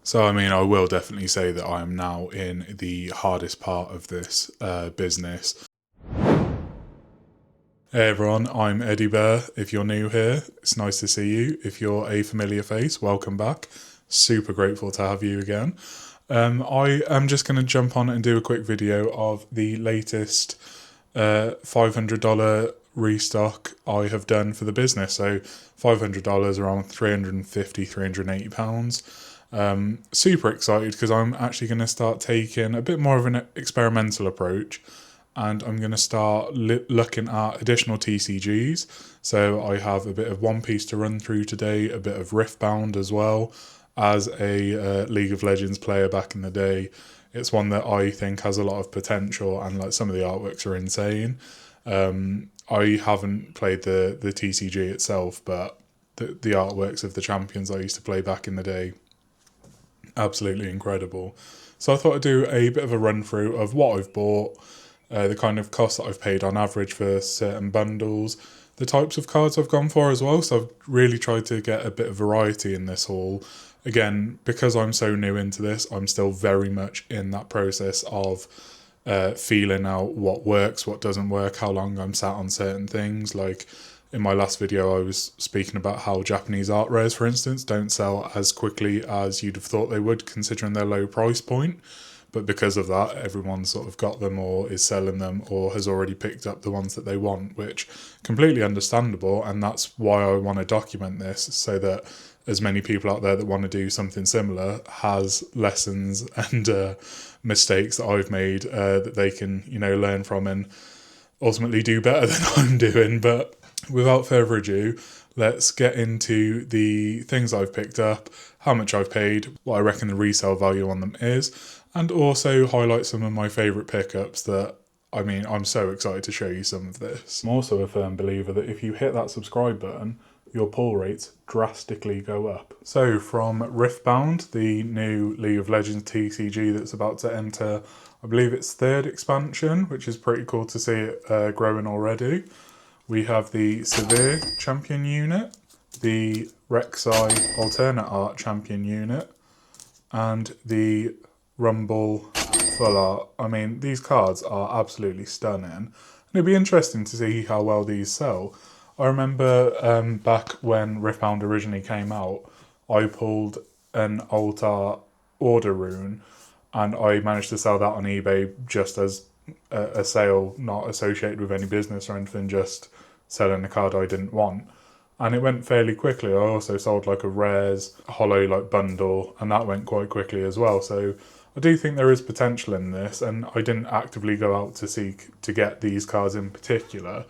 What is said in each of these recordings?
So, I mean, I will definitely say that I am now in the hardest part of this business. Hey everyone, I'm Eddie Bear. If you're new here, it's nice to see you. If you're a familiar face, welcome back. Super grateful to have you again. I am just going to jump on and do a quick video of the latest $500 restock I have done for the business. So $500, around £350, £380. Super excited because I'm actually going to start taking a bit more of an experimental approach, and I'm going to start looking at additional TCGs. So I have a bit of One Piece to run through today, a bit of Riftbound as well. As a League of Legends player back in the day, it's one that I think has a lot of potential, and like some of the artworks are insane. I haven't played the TCG itself, but the artworks of the champions I used to play back in the day, absolutely incredible. So I thought I'd do a bit of a run through of what I've bought, the kind of cost that I've paid on average for certain bundles, the types of cards I've gone for as well. So I've really tried to get a bit of variety in this haul. Again, because I'm so new into this, I'm still very much in that process of feeling out what works, what doesn't work, how long I'm sat on certain things. Like in my last video, I was speaking about how Japanese art rares, for instance, don't sell as quickly as you'd have thought they would considering their low price point. But because of that, everyone's sort of got them or is selling them or has already picked up the ones that they want, which completely understandable. And that's why I want to document this, so that as many people out there that want to do something similar has lessons and mistakes that I've made that they can, learn from and ultimately do better than I'm doing. But without further ado, let's get into the things I've picked up, how much I've paid, what I reckon the resale value on them is, and also highlight some of my favourite pickups that, I'm so excited to show you some of this. I'm also a firm believer that if you hit that subscribe button, your pull rates drastically go up. So from Riftbound, the new League of Legends TCG that's about to enter, I believe its third expansion, which is pretty cool to see it growing already. We have the Severe Champion unit, the Rek'Sai Alternate Art Champion unit, and the Rumble Full Art. These cards are absolutely stunning. And it'd be interesting to see how well these sell. I remember back when Riftbound originally came out, I pulled an Altar Order rune, and I managed to sell that on eBay just as a sale, not associated with any business or anything, just selling a card I didn't want. And it went fairly quickly. I also sold like a rares hollow like bundle, and that went quite quickly as well. So I do think there is potential in this, and I didn't actively go out to seek to get these cards in particular.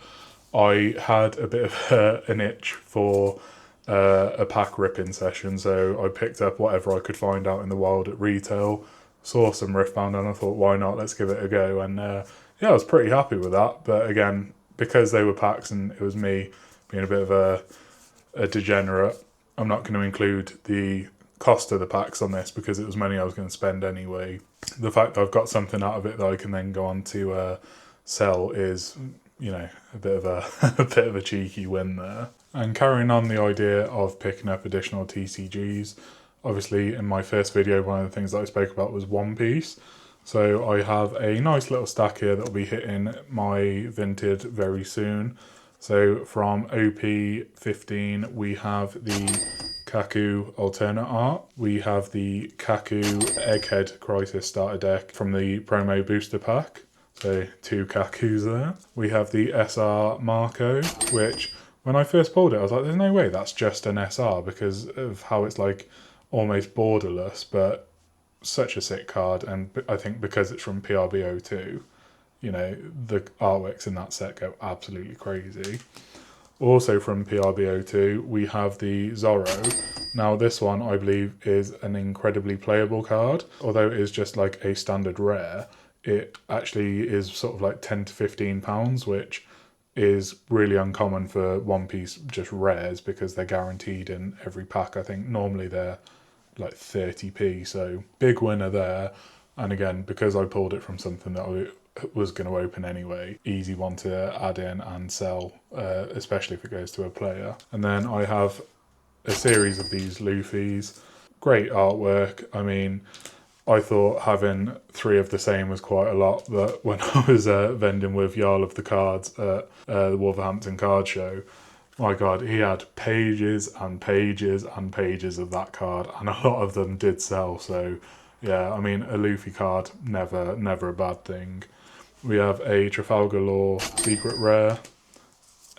I had a bit of an itch for a pack ripping session, so I picked up whatever I could find out in the wild at retail, saw some Riftbound, and I thought, why not, let's give it a go. And I was pretty happy with that. But again, because they were packs and it was me being a bit of a degenerate, I'm not going to include the cost of the packs on this because it was money I was going to spend anyway. The fact that I've got something out of it that I can then go on to sell is, a bit of a bit of a cheeky win there. And carrying on the idea of picking up additional TCGs, obviously in my first video, one of the things that I spoke about was One Piece. So I have a nice little stack here that will be hitting my Vinted very soon. So from OP15, we have the Kaku alternate art. We have the Kaku Egghead Crisis starter deck from the promo booster pack. So 2 Kakus there. We have the SR Marco, which when I first pulled it, I was like, there's no way that's just an SR because of how it's like almost borderless, but such a sick card. And I think because it's from PRBO2, the artworks in that set go absolutely crazy. Also from PRBO2, we have the Zorro. Now this one, I believe, is an incredibly playable card. Although it is just like a standard rare, it actually is sort of like £10 to £15, which is really uncommon for One Piece just rares because they're guaranteed in every pack. I think normally they're like 30p, so big winner there. And again, because I pulled it from something that I was going to open anyway, easy one to add in and sell, especially if it goes to a player. And then I have a series of these Luffys. Great artwork. I mean, I thought having 3 of the same was quite a lot, but when I was vending with Jarl of the Cards at the Wolverhampton Card Show, my God, he had pages and pages and pages of that card, and a lot of them did sell. So, yeah, I mean, a Luffy card, never a bad thing. We have a Trafalgar Law Secret Rare,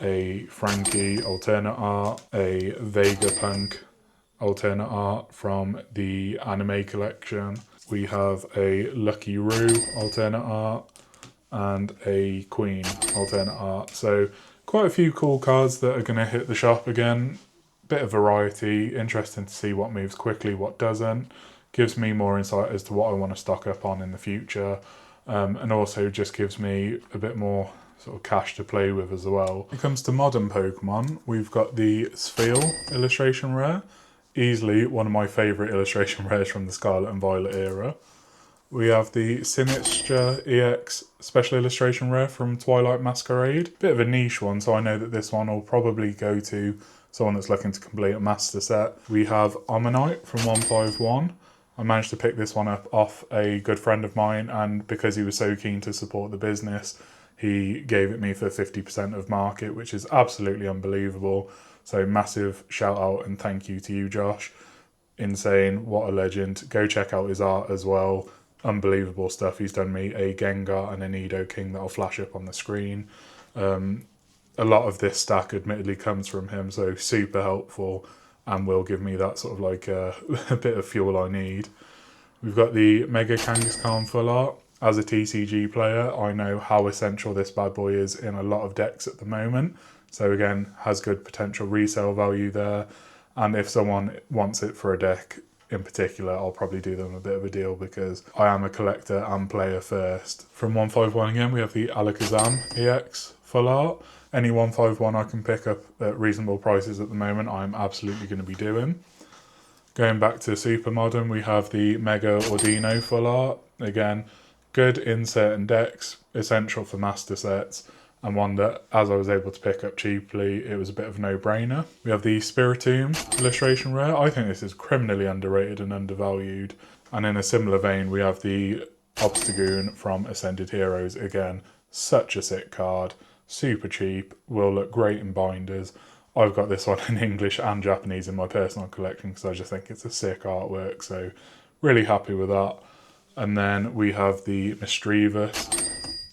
a Frankie alternate art, a Vegapunk alternate art from the anime collection. We have a Lucky Roo alternate art and a Queen alternate art. So quite a few cool cards that are going to hit the shop again. Bit of variety, interesting to see what moves quickly, what doesn't. Gives me more insight as to what I want to stock up on in the future. And also just gives me a bit more sort of cash to play with as well. When it comes to modern Pokemon, we've got the Spheal illustration rare. Easily one of my favourite illustration rares from the Scarlet and Violet era. We have the Sinistcha EX Special Illustration Rare from Twilight Masquerade. Bit of a niche one, so I know that this one will probably go to someone that's looking to complete a master set. We have Omanyte from 151. I managed to pick this one up off a good friend of mine, and because he was so keen to support the business, he gave it me for 50% of market, which is absolutely unbelievable. So massive shout out and thank you to you, Josh. Insane, what a legend. Go check out his art as well. Unbelievable stuff. He's done me a Gengar and a Nidoking that'll flash up on the screen. A lot of this stack admittedly comes from him, so super helpful and will give me that sort of like a bit of fuel I need. We've got the Mega Kangaskhan full art. As a TCG player, I know how essential this bad boy is in a lot of decks at the moment. So again, has good potential resale value there. And if someone wants it for a deck in particular, I'll probably do them a bit of a deal because I am a collector and player first. From 151 again, we have the Alakazam EX full art. Any 151 I can pick up at reasonable prices at the moment, I'm absolutely going to be doing. Going back to Super Modern, we have the Mega Ordino full art. Again, good in certain decks, essential for master sets, and one that, as I was able to pick up cheaply, it was a bit of a no-brainer. We have the Spiritomb illustration rare. I think this is criminally underrated and undervalued. And in a similar vein, we have the Obstagoon from Ascended Heroes. Again, such a sick card, super cheap, will look great in binders. I've got this one in English and Japanese in my personal collection because I just think it's a sick artwork, so really happy with that. And then we have the Mischievous.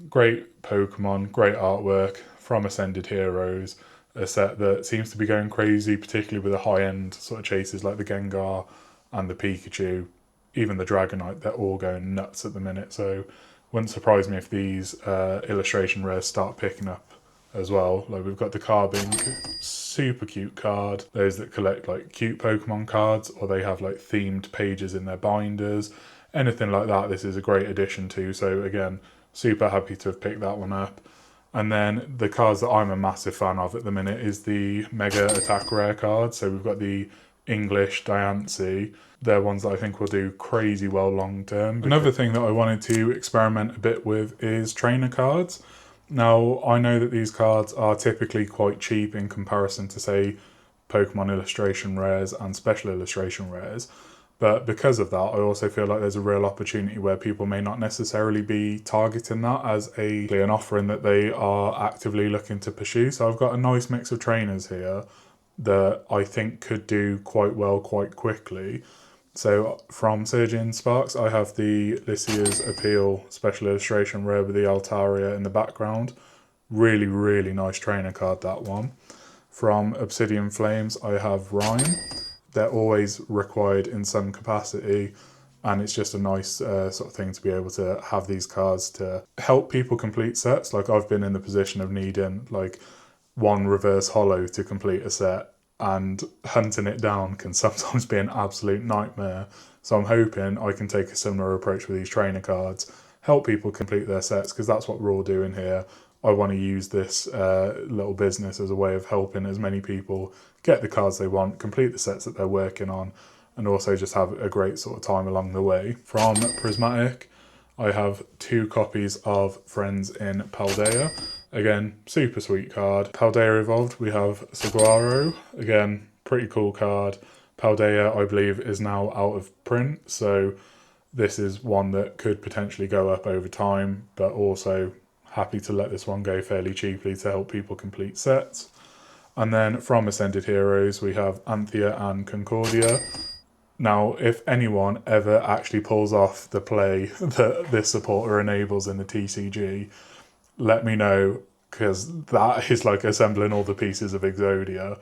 Great Pokemon, great artwork from Ascended Heroes. A set that seems to be going crazy, particularly with the high-end sort of chases like the Gengar and the Pikachu. Even the Dragonite, they're all going nuts at the minute. So wouldn't surprise me if these illustration rares start picking up as well. Like we've got the Carbink, super cute card. Those that collect like cute Pokemon cards, or they have like themed pages in their binders. Anything like that, this is a great addition to. So again, super happy to have picked that one up. And then the cards that I'm a massive fan of at the minute is the Mega Attack Rare cards. So we've got the English Diancie. They're ones that I think will do crazy well long term. Another thing that I wanted to experiment a bit with is trainer cards. Now, I know that these cards are typically quite cheap in comparison to, say, Pokemon illustration rares and special illustration rares. But because of that, I also feel like there's a real opportunity where people may not necessarily be targeting that as an offering that they are actively looking to pursue. So I've got a nice mix of trainers here that I think could do quite well quite quickly. So from Surgeon Sparks, I have the Lycia's Appeal Special Illustration Rare with the Altaria in the background. Really, really nice trainer card, that one. From Obsidian Flames, I have Rhyme. They're always required in some capacity, and it's just a nice sort of thing to be able to have these cards to help people complete sets. Like I've been in the position of needing like one reverse holo to complete a set, and hunting it down can sometimes be an absolute nightmare. So I'm hoping I can take a similar approach with these trainer cards, help people complete their sets, because that's what we're all doing here. I want to use this little business as a way of helping as many people get the cards they want, complete the sets that they're working on, and also just have a great sort of time along the way. From Prismatic, I have 2 copies of Friends in Paldea. Again, super sweet card. Paldea Evolved, we have Saguaro. Again, pretty cool card. Paldea, I believe, is now out of print, so this is one that could potentially go up over time, but also happy to let this one go fairly cheaply to help people complete sets. And then from Ascended Heroes, we have Anthea and Concordia. Now, if anyone ever actually pulls off the play that this supporter enables in the TCG, let me know, because that is like assembling all the pieces of Exodia.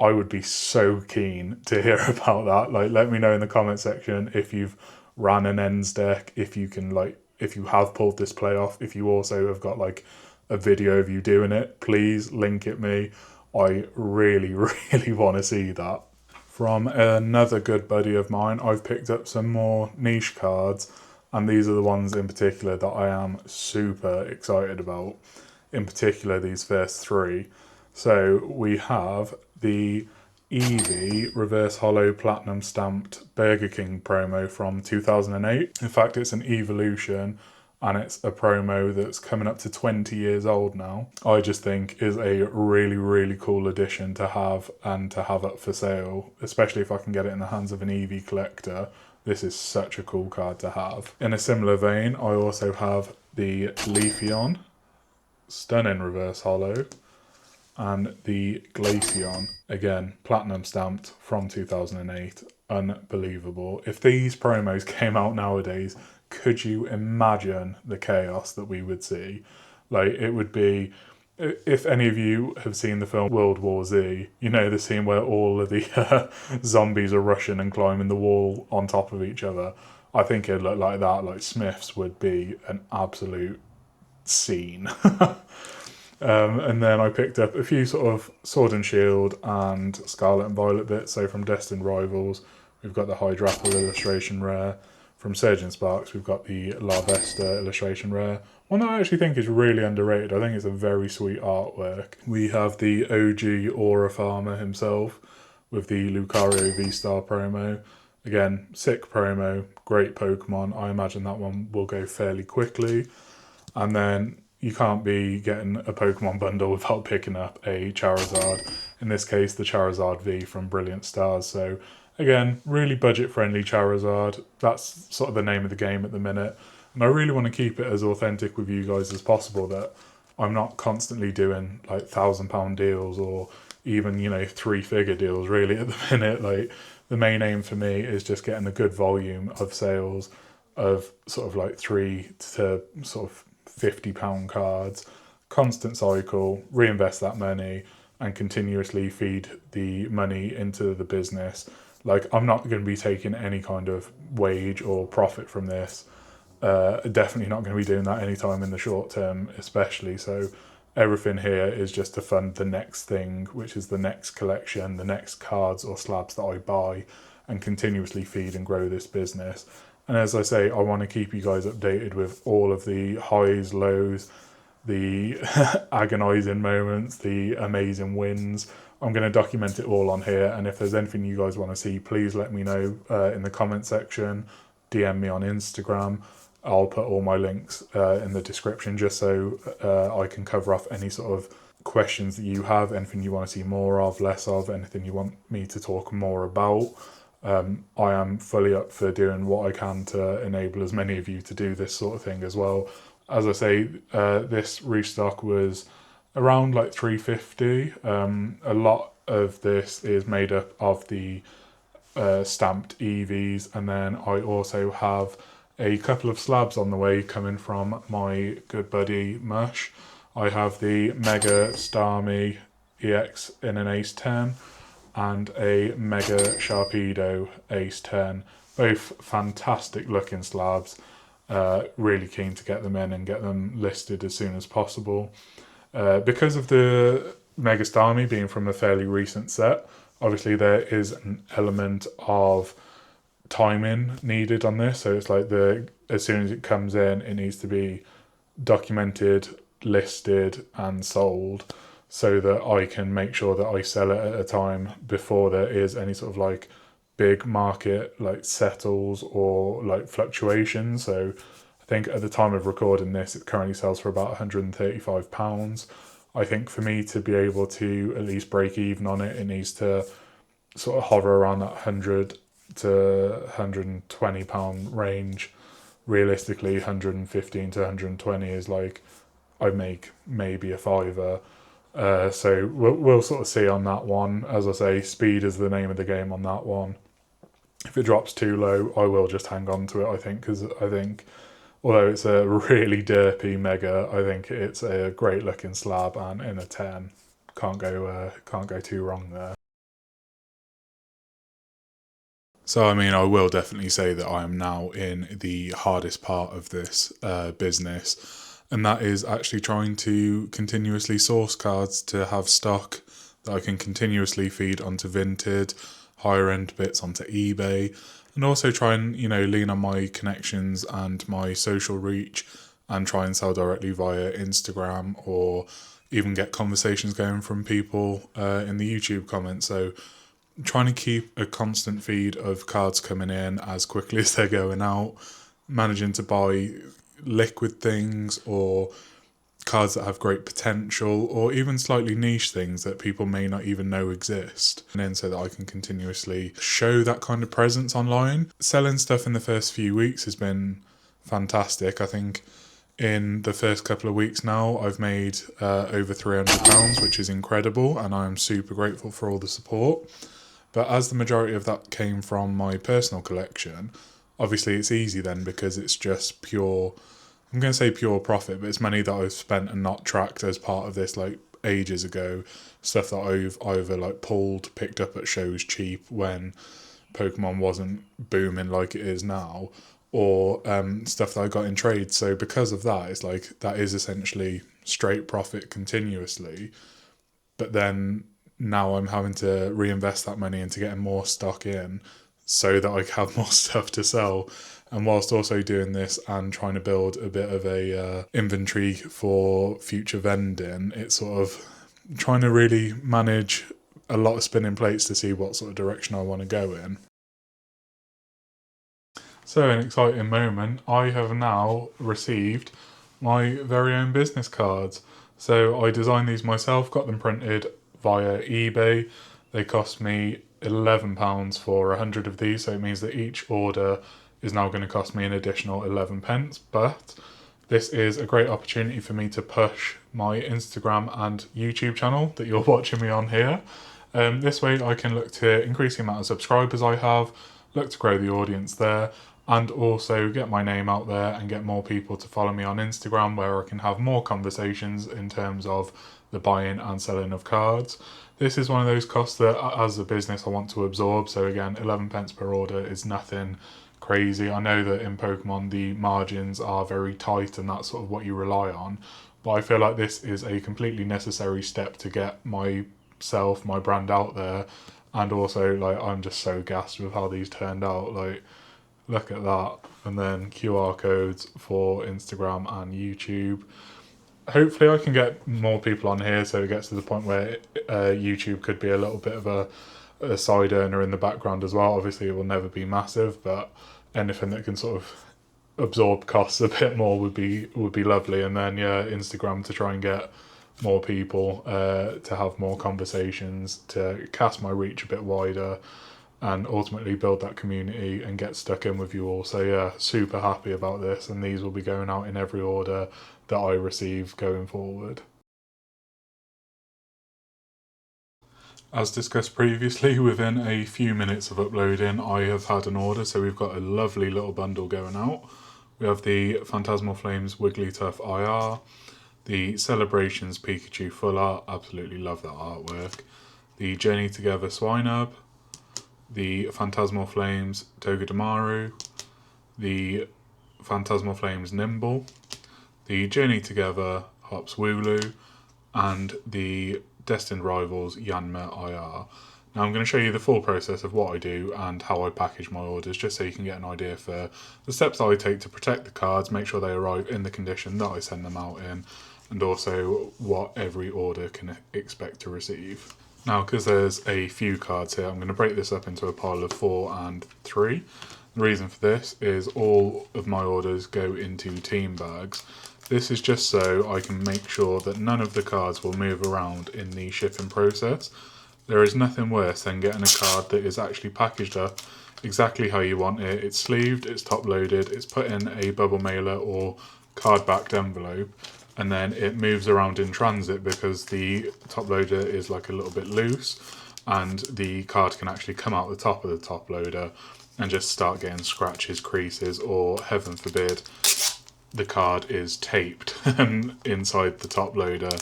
I would be so keen to hear about that. Like, let me know in the comment section if you've ran an ends deck, if you can, like, if you have pulled this play off, if you also have got like a video of you doing it, please link it me. I really, really want to see that. From another good buddy of mine, I've picked up some more niche cards, and these are the ones in particular that I am super excited about. In particular, these first three. So we have the Eevee Reverse Hollow Platinum Stamped Burger King promo from 2008. In fact, it's an evolution, and it's a promo that's coming up to 20 years old now. I just think is a really, really cool addition to have and to have up for sale, especially if I can get it in the hands of an Eevee collector. This is such a cool card to have. In a similar vein, I also have the Leafeon, stunning reverse hollow, and the Glaceon, again, platinum stamped from 2008. Unbelievable. If these promos came out nowadays, could you imagine the chaos that we would see? Like, it would be, if any of you have seen the film World War Z, you know the scene where all of the zombies are rushing and climbing the wall on top of each other. I think it'd look like that. Like, Smiths would be an absolute scene. And then I picked up a few sort of Sword and Shield and Scarlet and Violet bits. So from Destined Rivals, we've got the Hydrapple illustration rare. From Surgeon Sparks, we've got the Larvesta illustration rare. One that I actually think is really underrated. I think it's a very sweet artwork. We have the OG Aura Farmer himself with the Lucario V-Star promo. Again, sick promo, great Pokemon. I imagine that one will go fairly quickly. And then you can't be getting a Pokemon bundle without picking up a Charizard. In this case, the Charizard V from Brilliant Stars. So again, really budget-friendly Charizard. That's sort of the name of the game at the minute. And I really want to keep it as authentic with you guys as possible, that I'm not constantly doing like £1,000 deals or even, you know, 3-figure deals really at the minute. Like, the main aim for me is just getting a good volume of sales of sort of like 3 to sort of £50 cards, constant cycle, reinvest that money and continuously feed the money into the business. Like, I'm not going to be taking any kind of wage or profit from this. Definitely not going to be doing that anytime in the short term, especially. So everything here is just to fund the next thing, which is the next collection, the next cards or slabs that I buy, and continuously feed and grow this business. And as I say, I want to keep you guys updated with all of the highs, lows, the agonizing moments, the amazing wins. I'm going to document it all on here. And if there's anything you guys want to see, please let me know in the comment section. DM me on Instagram. I'll put all my links in the description just so I can cover off any sort of questions that you have, anything you want to see more of, less of, anything you want me to talk more about. I am fully up for doing what I can to enable as many of you to do this sort of thing as well. As I say, this restock was around like $350. A lot of this is made up of the stamped EVs, and then I also have a couple of slabs on the way coming from my good buddy Mush. I have the Mega Starmie EX in an Ace 10 and a Mega Sharpedo Ace 10. Both fantastic looking slabs. Really keen to get them in and get them listed as soon as possible. Because of the Mega Starmie being from a fairly recent set, obviously there is an element of timing needed on this. So it's like as soon as it comes in, it needs to be documented, listed and sold, so that I can make sure that I sell it at a time before there is any sort of like big market like settles or like fluctuations. So I think at the time of recording this, it currently sells for about £135. I think for me to be able to at least break even on it, it needs to sort of hover around that £100 to £120 range. Realistically, 115 to 120 is like I make maybe a fiver. So we'll sort of see on that one. As I say, speed is the name of the game on that one. If it drops too low, I will just hang on to it, I think, because I think although it's a really derpy mega, I think it's a great looking slab, and in a 10, can't go too wrong there. So I mean, I will definitely say that I am now in the hardest part of this business, and that is actually trying to continuously source cards to have stock that I can continuously feed onto Vinted, higher end bits onto eBay, and also try and lean on my connections and my social reach and try and sell directly via Instagram, or even get conversations going from people in the YouTube comments. So trying to keep a constant feed of cards coming in as quickly as they're going out, managing to buy liquid things or cards that have great potential, or even slightly niche things that people may not even know exist, and then so that I can continuously show that kind of presence online. Selling stuff in the first few weeks has been fantastic. I think in the first couple of weeks now, I've made over £300, which is incredible, and I'm super grateful for all the support. But as the majority of that came from my personal collection, obviously it's easy then because it's just pure, I'm going to say pure profit, but it's money that I've spent and not tracked as part of this like ages ago. Stuff that I've either like picked up at shows cheap when Pokemon wasn't booming like it is now, or stuff that I got in trade. So because of that, it's like that is essentially straight profit continuously. But then now I'm having to reinvest that money into getting more stock in so that I have more stuff to sell. And whilst also doing this and trying to build a bit of a inventory for future vending, it's sort of trying to really manage a lot of spinning plates to see what sort of direction I want to go in. So, an exciting moment, I have now received my very own business cards. So, I designed these myself, got them printed via eBay. They cost me £11 for 100 of these, so it means that each order is now going to cost me an additional 11 pence. But this is a great opportunity for me to push my Instagram and YouTube channel that you're watching me on here. This way I can look to increase the amount of subscribers I have, look to grow the audience there, and also get my name out there and get more people to follow me on Instagram, where I can have more conversations in terms of the buying and selling of cards. This is one of those costs that as a business I want to absorb. So again, 11 pence per order is nothing crazy. I know that in Pokemon the margins are very tight and that's sort of what you rely on, but I feel like this is a completely necessary step to get my brand out there. And also, like, I'm just so gassed with how these turned out. Like, look at that. And then QR codes for Instagram and YouTube. Hopefully I can get more people on here so it gets to the point where YouTube could be a little bit of a side earner in the background as well. Obviously it will never be massive, but anything that can sort of absorb costs a bit more would be lovely. And then Instagram to try and get more people to have more conversations, to cast my reach a bit wider, and ultimately build that community and get stuck in with you all. So yeah, super happy about this, and these will be going out in every order that I receive going forward. As discussed previously, within a few minutes of uploading, I have had an order, so we've got a lovely little bundle going out. We have the Phantasmal Flames Wigglytuff IR, the Celebrations Pikachu Full Art, absolutely love that artwork, the Journey Together Swinub, the Phantasmal Flames Togedemaru, the Phantasmal Flames Nimble, the Journey Together Hops Wooloo, and the Destined Rivals Yanma IR. Now I'm going to show you the full process of what I do and how I package my orders, just so you can get an idea for the steps that I take to protect the cards, make sure they arrive in the condition that I send them out in, and also what every order can expect to receive. Now, because there's a few cards here, I'm going to break this up into a pile of 4 and 3. The reason for this is all of my orders go into team bags. This is just so I can make sure that none of the cards will move around in the shipping process. There is nothing worse than getting a card that is actually packaged up exactly how you want it. It's sleeved, it's top loaded, it's put in a bubble mailer or card backed envelope, and then it moves around in transit because the top loader is like a little bit loose, and the card can actually come out the top of the top loader and just start getting scratches, creases, or heaven forbid, the card is taped inside the top loader,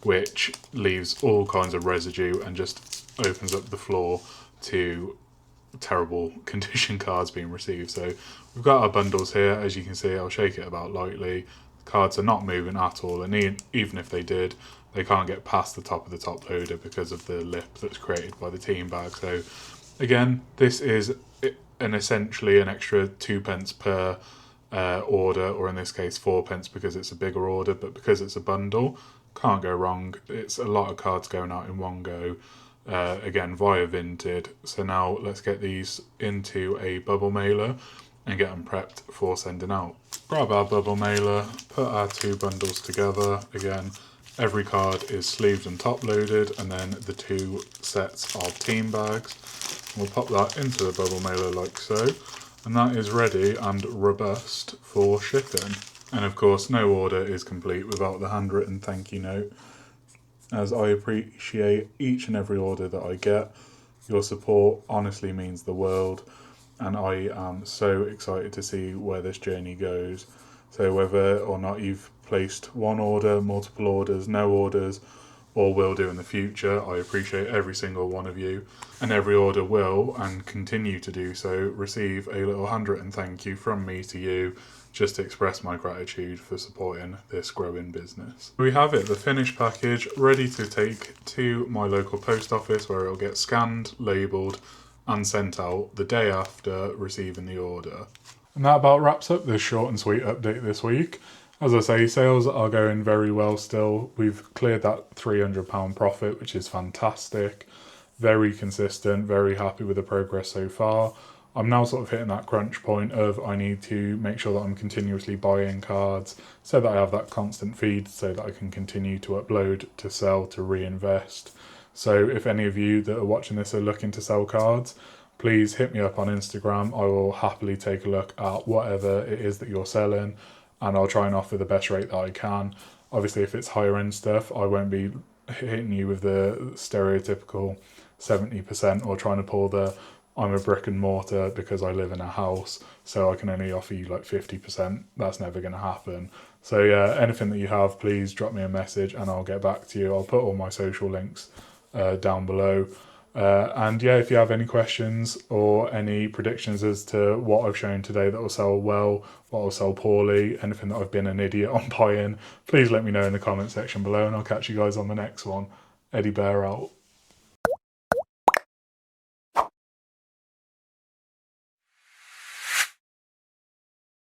which leaves all kinds of residue and just opens up the floor to terrible condition cards being received. So we've got our bundles here. As you can see, I'll shake it about lightly. The cards are not moving at all, and even if they did, they can't get past the top of the top loader because of the lip that's created by the team bag. So again, this is essentially an extra 2p per order, or in this case 4p because it's a bigger order, but because it's a bundle, can't go wrong. It's a lot of cards going out in one go, again via Vinted. So now let's get these into a bubble mailer and get them prepped for sending out. Grab our bubble mailer, put our two bundles together. Again, every card is sleeved and top loaded, and then the two sets of team bags. We'll pop that into the bubble mailer like so, and that is ready and robust for shipping. And of course, no order is complete without the handwritten thank you note, as I appreciate each and every order that I get. Your support honestly means the world, and I am so excited to see where this journey goes. So whether or not you've placed one order, multiple orders, no orders, or will do in the future, I appreciate every single one of you, and every order will, and continue to do so, receive a little handwritten thank you from me to you, just to express my gratitude for supporting this growing business. We have it, the finished package, ready to take to my local post office, where it'll get scanned, labelled, and sent out the day after receiving the order. And that about wraps up this short and sweet update this week. As I say, sales are going very well still. We've cleared that £300 profit, which is fantastic. Very consistent, very happy with the progress so far. I'm now sort of hitting that crunch point of I need to make sure that I'm continuously buying cards so that I have that constant feed so that I can continue to upload, to sell, to reinvest. So if any of you that are watching this are looking to sell cards, please hit me up on Instagram. I will happily take a look at whatever it is that you're selling, and I'll try and offer the best rate that I can. Obviously, if it's higher end stuff, I won't be hitting you with the stereotypical 70% or trying to pull the I'm a brick and mortar because I live in a house, so I can only offer you like 50%. That's never going to happen. So yeah, anything that you have, please drop me a message and I'll get back to you. I'll put all my social links down below. And yeah, if you have any questions or any predictions as to what I've shown today that will sell well, what will sell poorly, anything that I've been an idiot on buying, please let me know in the comment section below, and I'll catch you guys on the next one. Eddie Bear out.